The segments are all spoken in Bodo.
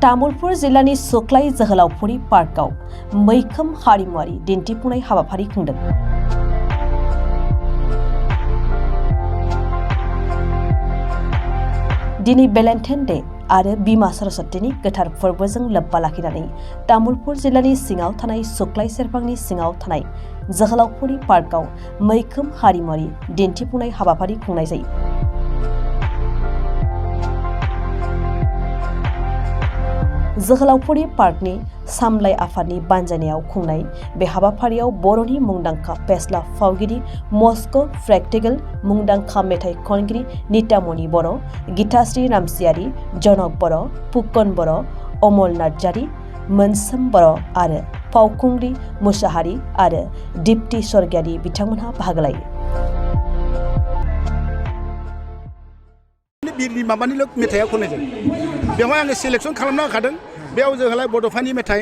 तामुलपुर जिल्लानि सुक्लाय जोहोलावफुरि पार्कआव मैखोम हारिमुआरि दिन्थिफुंनाय हाबाफारि खुंदों। दिनै वेलेन्टाइन डे आरो बिमा सरस्वतीनि गोथार फोरबोजों लोब्बा लाखिनानै तामुलपुर जिल्लानि सिङाव थानाय सुक्लाय सेरफांनि सिङाव थानाय जोहोलावफुरि पार्कआव मैखोम हारिमुआरि दिन्थिफुंनाय हाबाफारि खुंनाय जायो। जोहोलावफुरि पार्कनि सामलाय आफादनि बानजायनायाव खुंनाय बे हाबाफारियाव बर'नि मुंदांखा फेस्ला फावगिरि मस्क' प्रेक्टिकल मुंदांखा मेथाइ खनगिरि नितामणि बर', गीताश्री रामसियारि, जनक बर', फुकन बर', अमल नार्जारि, मोनसोम बर' आरो फावखुंग्रि मुसाहारि आरो दीप्ति स्वर्गियारि बिथांमोनहा बाहागो लायो। माबानिल' मेथाइआ खननाय जायो। बेवहाय आङो सिलेक्सन खालामना होखादों। बेयाव जोहोलाव बड'फानि मेथाइ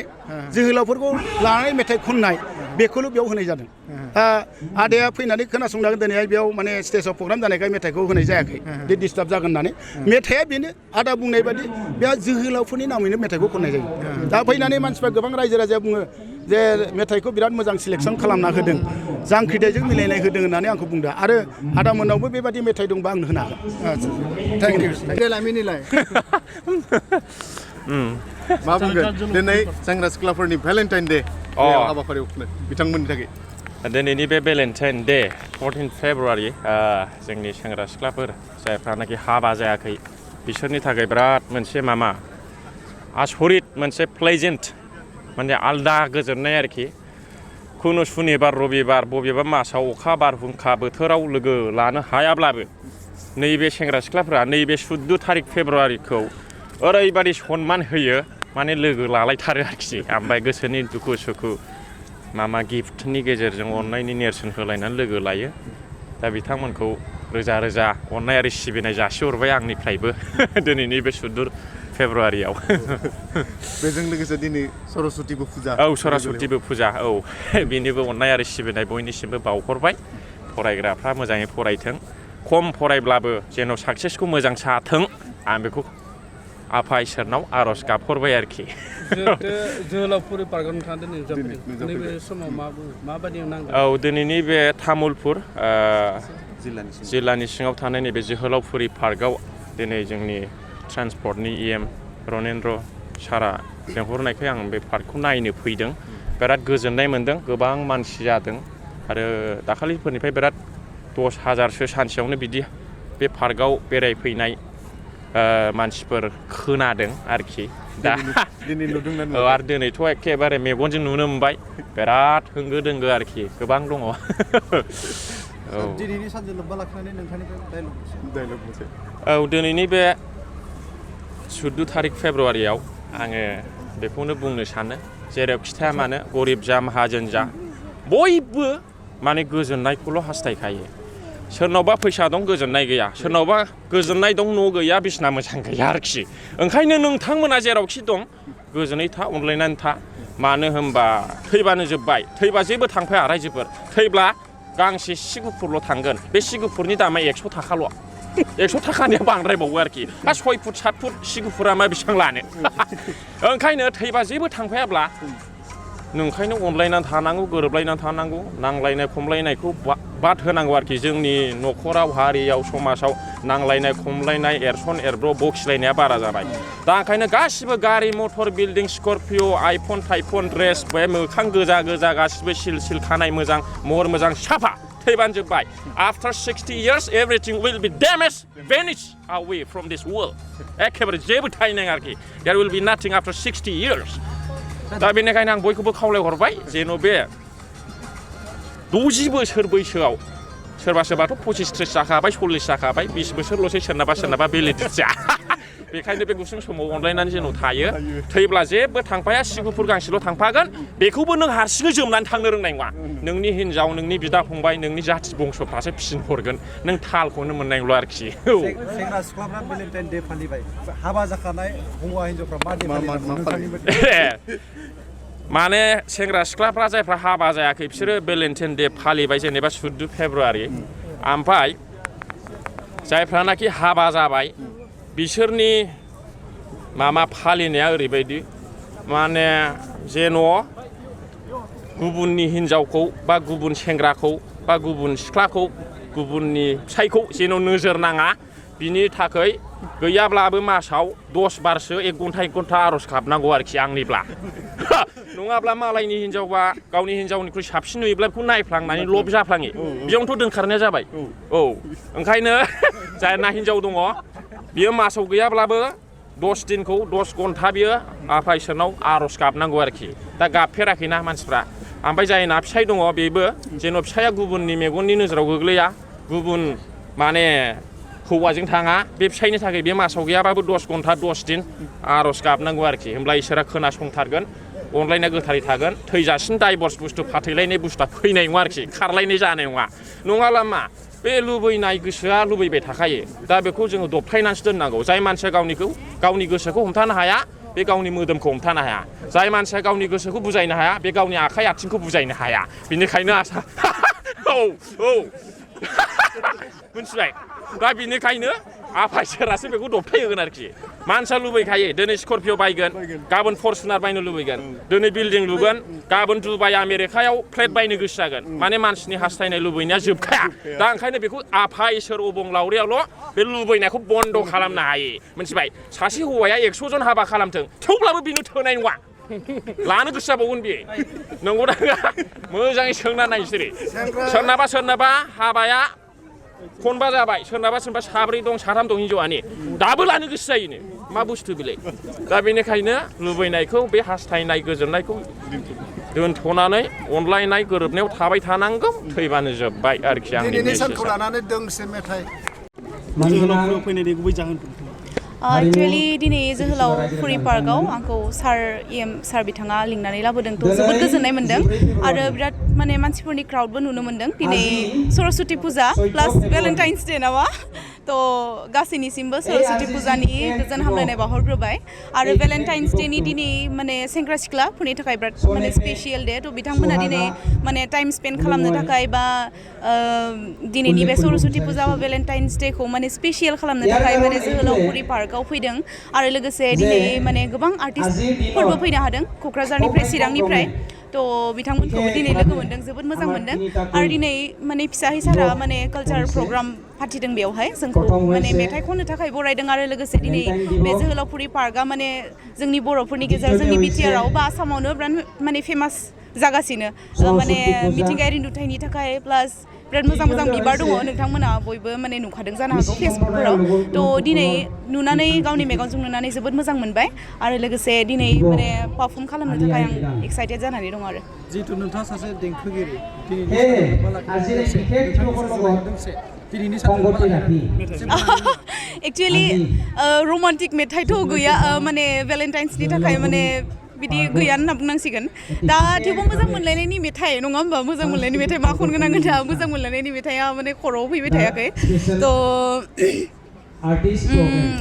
जोहोलावफोरखौ लानानै मेथाइ खननाय बेखौल' बेयाव होनाय जादों। आदाया फैनानै खोनासंनो हागोन दिनैहाय बेयाव माने स्टेजाव प्रग्राम जानायखाय मेथाइखौ होनाय जायाखै बे डिस्टार्ब जागोन होननानै। मेथाइआ बेनो आदा बुंनाय बादि बेहा जोहोलावफोरनि नामैनो मेथाइखौ खननाय जायो। दा फैनानै मानसिफ्रा गोबां रायजो राजाया बुङो जे मेथाइखौ बिराद मोजां सिलेक्सन खालामना होदों, जांख्रिथायजों मिलायनाय होदों होननानै आंखौ बुंदों आरो आदामोननावबो बेबादि मेथाइ दंबा आंनो होनो हागोन। Thank you. देलाय मिनिलाय मा बुंगोन दिनै सेंग्रा सिख्लाफोरनि भेलेन्टाइन डे हाबाफारियाव बिथांमोननि थाखाय दिनैनि बे भेलेन्टाइन डे 14 फेब्रुवारि जोंनि सेंग्रा सिख्लाफोर जायफ्रानाखि हाबा जायाखै बिसोरनि थाखाय बिराद मोनसे आसरित मोनसे प्लेजेन्ट माने आलदा गोजोननाय आरोखि। खुनु सुनिबार रबिबार बबेबा मासाव अखा बारहुंखा बोथोराव लोगो लानो हायाब्लाबो नैबे सेंग्रा सिख्लाफोरा नैबे 14 थारिख फेब्रुवारिखौ ओरैबादि सनमान होयो माने लोगो लालायथारो आरोखि। ओमफ्राय गोसोनि दुखु सुखु गिफ्टनि गेजेरजों अननायनि नेरसोन होलायनानै लोगो लायो। दा बिथांमोनखौ रोजा रोजा अननाय आरो सिबिनाय जासिहरबाय आंनिफ्रायबो दिनैनि बे 14 फेब्रुवारियाव। बेजों लोगोसे दिनै सरस्वतीबो फुजा। औ सरस्वतीबो फुजा। औ बेनिबो अननाय आरो सिबिनाय बयनिसिमबो बावहरबाय। फरायग्राफ्रा मोजाङै फरायथों, खम फरायब्लाबो जेन' साक्सेसखौ मोजां साथों आं बेखौ आफा इसोरनाव आर'ज गाबहरबाय आरोखि। जोहोलावफुरि पार्कआव नोंथाङा दिनै नैबे समाव माबायदि नांदों? औ दिनैनि बे तामुलपुर जिल्लानि सिङाव थानाय नैबे जोहोलावफुरि पार्कआव दिनै जोंनि ट्रान्सपर्टनि EM रनेन्द्र सारा लेंहरनायखाय आं बे पार्कखौ नायनो फैदों। बिराद गोजोननाय मोन्दों, गोबां मानसि जादों आरो दाखालिफोरनिफ्राय बिराद 10,000सो सानसेयावनो बिदि बे पार्कआव बेरायफैनाय मानसिफोर खोनादों आरोखि। दा दिनै नुदोंना आरो दिनैथ' एखेबारे मेगनजों नुनो मोनबाय, बिराद होंगो दोंगो आरोखि, गोबां दङ। दिनैनि सानजों लोब्बा लाखिनानै नोंथांनिफ्राय डायलग मोनसे। औ दिनैनि बे 14 थारिख फेब्रुवारियाव आङो बेखौनो बुंनो सानो, जेराव खिथाया मानो गरिब जा माहाजोन जा बयबो माने गोजोननायखौल' हास्थायखायो। सोरनावबा फैसा दं गोजोननाय गैया, सोरनावबा गोजोननाय दं न' गैया बिसिना मोजां गैया आरोखि। ओंखायनो नोंथांमोना जेरावखि दं गोजोनै था, अनलायनानै था। मानो होनबा थैबानो जोब्बाय, थैबा जेबो थांफाया रायजोफोर। थैब्ला गांसे सि गुफुरल' थांगोन, बे सि गुफुरनि दामा 100 थाखाल'। 100 थाखानिया बांद्रायबावो आरोखि। 6 फुट 7 फुट सि गुफुरा मा बेसेबां लानो। ओंखायनो थैबा जेबो थांफायाब्ला नोंखायनो अनलायनानै थानांगौ, गोरोबलायनानै थानांगौ, नांलायनाय खमलायनायखौ बाद होनांगौ आरोखि। जोंनि न'खराव, हारियाव, समाजाव नांलायनाय खमलायनाय एरसन एरब्र' बखिलायनाया बारा जाबाय। दा ओंखायनो गासिबो गारि मटर बिल्डिं स्करपिय' आइफन थाइफन ड्रेस बे मोखां गोजा गोजा गासिबो सिल सिल खानाय मोजां महर मोजां साफा थैबानो जोब्बाय। After 60 years everything will be damaged, vanish away from this world। एखेबारे जेबो थाहैनाय आरोखि। there will be nothing after 60 years। दा बेनिखायनो आं बयखौबो खावलायहरबाय जेन' बे 60 बोसोर बैसोआव सोरबा सोरबाथ' 25-30 जाखाबाय, 40 जाखाबाय, 20 बोसोरल'सै सोरनाबा भेलिडिटिया। बेखायनो बे गुसुं समाव अनलायनानै जेन' थायो। थैब्ला जेबो थांफाया, सि गुफुर गांसेल' थांफागोन। बेखौबो नों हारसिङै जोमनानै थांनो रोंनाय नङा। नोंनि हिनजाव, नोंनि बिदा फंबाय, नोंनि जाथि बंस'फ्रासो फिनहरगोन। नों थालखौनो मोननाय नंला आरोखि। सेंग्रा सिख्लाफ्रा भेलेन्टाइन डे फालिबाय, हाबा जाखानाय हौवा हिनजावफ्रा माने सेंग्रा सिख्लाफ्रा जायफ्रा हाबा जायाखै बिसोरो भेलेन्टाइन डे फालिबाय जेनेबा 14 फेब्रुवारि। ओमफ्राय जायफ्रानाखि हाबा जाबाय बिसोरनि मा फालिनाया ओरैबायदि माने जेन' गुबुननि हिन्जावखौ बा गुबुन सेंग्राखौ बा गुबुन सिख्लाखौ गुबुननि फिसायखौ जेन' नोजोर नाङा बिनि थाखाय गैयाब्लाबो मासाव 10 बारसो 1 घन्टा आर'ज गाबनांगौ आरोखि आंनिब्ला नङाब्ला मालायनि हिन्जावबा गावनि हिन्जावनिख्रुइ साबसिन नुयोब्ला बेखौ नायफ्लांनानै लब जाफ्लाङो बेयावनोथ' दोनखारनाया जाबाय औ ओंखायनो जायना हिन्जाव दङ बियो मासाव गैयाब्लाबो 10 दिनखौ 10 घन्टा बियो आफा इसोरनाव आर'ज गाबनांगौ आरोखि दा गाबफेराखैना मानसिफ्रा ओमफ्राय जायना फिसाय दङ बेबो जेन' फिसाया गुबुननि मेगननि नोजोराव गोग्लैया गुबुन माने हौवाजों थाङा बे फिसायनि थाखाय बे मासाव गैयाबाबो 10 घन्टा 10 दिन आर'ज गाबनांगौ आरोखि होमब्ला इसोरा खोनासंथारगोन अनलायना गोथारै थागोन थैजासिम डाइभर्स बुस्थु फाथैलायनाय बुस्थुआ फैनाय नङा आरोखि खारलायनाय जानाय नङा नङाब्ला मा बे लुबैनाय गोसोआ लुबैबाय थाखायो दा बेखौ जोङो दबथायनानैसो दोननांगौ जाय मानसिया गावनि गोसोखौ हमथानो हाया बे गावनि मोदोमखौ हमथानो हाया जाय मानसिया गावनि गोसोखौ बुजायनो हाया बे गावनि आखाइ आथिंखौ बुजायनो हाया बेनिखायनो आसा औ मिथिबाय दा बिनिखायनो आफा इसोरासो बेखौ दबथायहोगोन आरोखि मानसिया लुबैखायो दिनै स्करपिअ बायगोन गाबोन फरचुनार बायनो लुबैगोन दिनै बिल्डिं लुगोन गाबोन दुबाइ आमेरिकायाव फ्लेट बायनो गोसो जागोन माने मानसिनि हास्थायनाय लुबैनाया जोबखाया दा ओंखायनो बेखौ आफा इसोर अबंलावरियाल' बे लुबैनायखौ बन्द' खालामनो हायो मिथिबाय सासे हौवाया 100 जन हाबा खालामथों थेवब्लाबो बिनो थोनाय नङा लानो गोसो जाबावगोन बियो नंगौ दा मोजाङै सोंना नायसै सोरनाबा हाबाया खनबा जाबाय सोरनाबा 4 दं 3 दं हिन्जावानि दाबो लानो गोसो जायोनो मा बुस्थु बेलाय दा बेनिखायनो लुबैनायखौ बे हास्थायनाय गोजोननायखौ दोनथ'नानै अनलायनाय गोरोबनायाव थाबाय थानांगौ थैबानो जोब्बाय आरोखि आंनि सानखौ लानानै दोंसे मेथाइ फैनायनि गुबै जाहोन एक्चुअली दिनै जोहोलावफुरि पार्कआव आंखौ सार बिथाङा लिंनानै लाबोदोंथ' जोबोद गोजोननाय मोन्दों आरो बिराद माने मानसिफोरनि क्राउडबो नुनो मोन्दों दिनै सरस्वती फुजा प्लास भेलेन्टाइन्स डे नामा थ' गासैनिसिमबो सरस्वती फुजानि गोजोन हामलायनाय बावहरग्रोबाय आरो भेलेन्टाइन्स डेनि दिनै माने सेंग्रा सिख्लाफोरनि थाखाय बिराद माने स्पेसियेल डे थ' बिथांमोना दिनै माने टाइम स्पेन्ड खालामनो थाखाय बा दिनैनि बे सरस्वती फुजा बा भेलेन्टाइन्स डेखौ माने स्पेसियेल खालामनो थाखाय माने जोहोलावफुरि पार्कआव फैदों आरो लोगोसे दिनै माने गोबां आर्टिस्टफोरबो फैनो हादों क'क्राझारनिफ्राय चिरांनिफ्राय थ' बिथांमोनखौबो दिनै लोगो मोन्दों जोबोद मोजां मोन्दों आरो दिनै माने फिसाहै सारा माने कालचार प्रग्राम फाथिदों बेवहाय जोंखौ माने मेथाइ खननो थाखाय बरायदों आरो लोगोसे दिनै बे जोहोलावफुरि पार्कआ माने जोंनि बर'फोरनि गेजेराव जोंनि बिटिआरआव बा आसामावनो बिराद माने फेमास जागासिनो माने मिथिंगायारि नुथायनि थाखाय प्लास बिराद मोजां बिबार दङ नोंथांमोना बयबो माने नुखादों जानो हागौ फेसबुकफोराव थ' दिनै नुनानै गावनि मेगनजों नुनानै जोबोद मोजां मोनबाय आरो लोगोसे दिनै माने पारफर्म खालामनो थाखाय आं एक्साइटेड जानानै दं आरो जिहेतु नोंथाङा सासे देंखोगिरि एक्चुअली रमान्टिक मेथाइथ' गैया माने भेलेन्टाइन्सनि थाखाय माने बिदि गैया होनना बुंनांसिगोन दा थेवबो मोजां मोनलायनायनि मेथाइ नङा होमबा मोजां मोनलायनायनि मेथाइ मा खनगोन आङो दा मोजां मोनलायनायनि मेथाइआ माने खर'आव फैबाय थायाखै थ'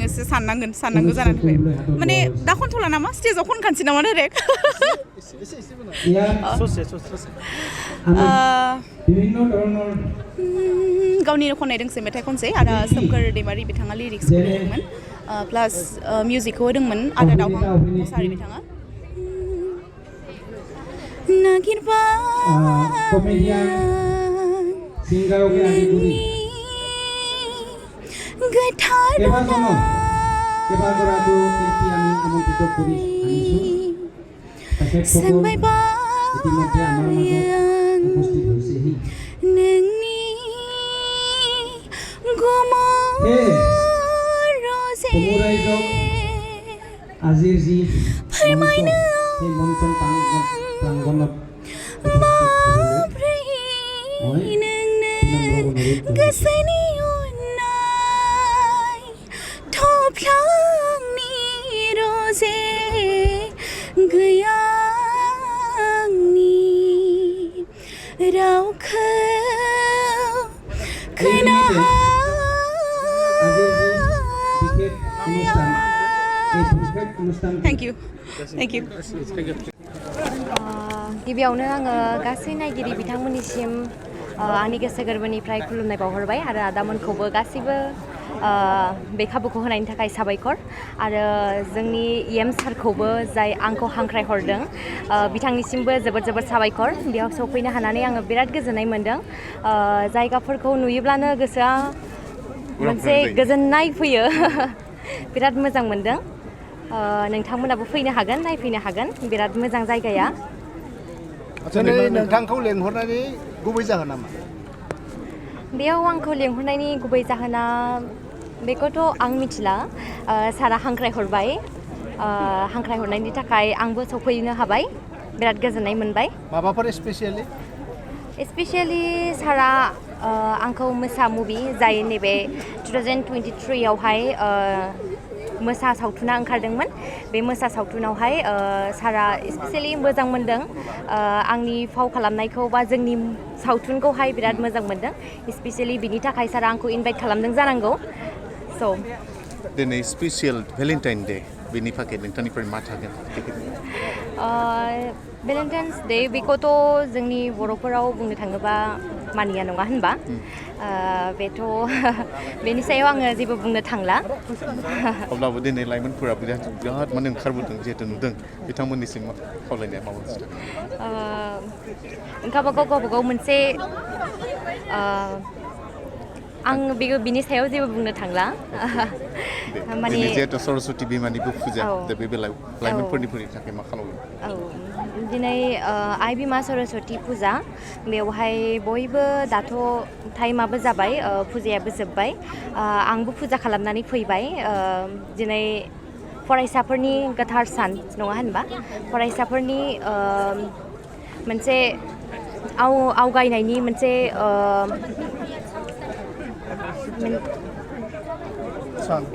एसे साननांगौ जानानै फैबाय माने दा खनथ'ला नामा स्टेजाव खनखानोसै नामा डाइरेक्ट गावनिनो खननाय दोंसे मेथाइ खनसै आरो सोमखोर दैमारि बिथाङा लिरिक्सखौ होदोंमोन प्लास मिउजिकखौ होदोंमोन आदा दावहां मुसाहारि बिथाङा আজিৰ যি फोरमायनो गोसोनि अननाय थफ्लांनि रजे गैया आंनि रावखौ Thank you. गिबियावनो आङो गासै नायगिरि बिथांमोननिसिम आंनि गोसो गोरबोनिफ्राय खुलुमनाय बावहरबाय आरो आदामोनखौबो गासैबो बे खाबुखौ होनायनि थाखाय साबायखर आरो जोंनि EM सारखौबो जाय आंखौ हांख्रायहरदों बिथांनिसिमबो जोबोद जोबोद साबायखर बेयाव सफैनो हानानै आङो बिराद गोजोननाय मोनदों जायगाफोरखौ नुयोब्लानो गोसोआ मोनसे गोजोननाय फैयो बिराद मोजां मोनदों नोंथांमोनाबो फैनो हागोन नायफैनो हागोन बिराद मोजां जायगाया दिनै नोंथांखौ लेंहरनायनि गुबै जाहोना मा बेयाव आंखौ लेंहरनायनि गुबै जाहोना बेखौथ' आं मिथिला सारा हांख्रायहरबाय हांख्रायहरनायनि थाखाय आंबो सफैनो हाबाय बिराद गोजोननाय मोनबाय माबाफोर स्पेसियेलि सारा आंखौ मोसा मुभि जाय नैबे 2023 आवहाय मोसा सावथुना ओंखारदोंमोन बे मोसा सावथुनावहाय सारा स्पेसियेलि मोजां मोनदों आंनि फाव खालामनायखौ बा जोंनि सावथुनखौहाय बिराद मोजां मोनदों स्पेसियेलि बिनि थाखाय सारा आंखौ इनभाइट खालामदों जानांगौ स' दिनै स्पेसियेल भेलेन्टाइन डे बेनि थाखाय नोंथांनिफ्राय मा थागोन भेलेन्टाइन्स डे बेखौथ' जोंनि बर'फोराव बुंनो थाङोबा मानिया नङा होनबा बेथ' बेनि सायाव आङो जेबो बुंनो थांला अब्लाबो दिनै लाइमोनफोरा बिराद माने ओंखारबोदों जिहेतु नुदों बिथांमोननिसिम खावलायनाया माबा गावबागाव मोनसे आं बिनि सायाव जेबो बुंनो थांला माने जिहेतु सरस्वती बिमानिबो फुजा दा बे बेलायाव लाइमोनफोरनि थाखाय मा खालामो दिनै आइ बिमा सरस्वती फुजा बेवहाय बयबो दाथ' टाइमाबो जाबाय फुजायाबो जोब्बाय आंबो फुजा खालामनानै फैबाय दिनै फरायसाफोरनि गोथार सान नङा होनबा फरायसाफोरनि मोनसे आवगायनायनि मोनसे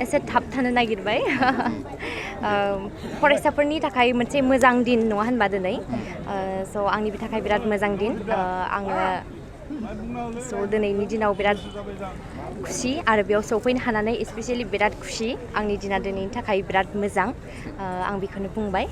एसे थाबथानो नागिरबाय फरायसाफोरनि थाखाय मोनसे मोजां दिन नङा होनबा दिनै स' आंनि थाखाय बिराद मोजां दिन आङो स' दिनैनि दिनाव बिराद खुसि आरो बेयाव सफैनो हानानै स्पेसियेलि बिराद खुसि आंनि दिना दिनैनि थाखाय बिराद मोजां आं बेखौनो बुंबाय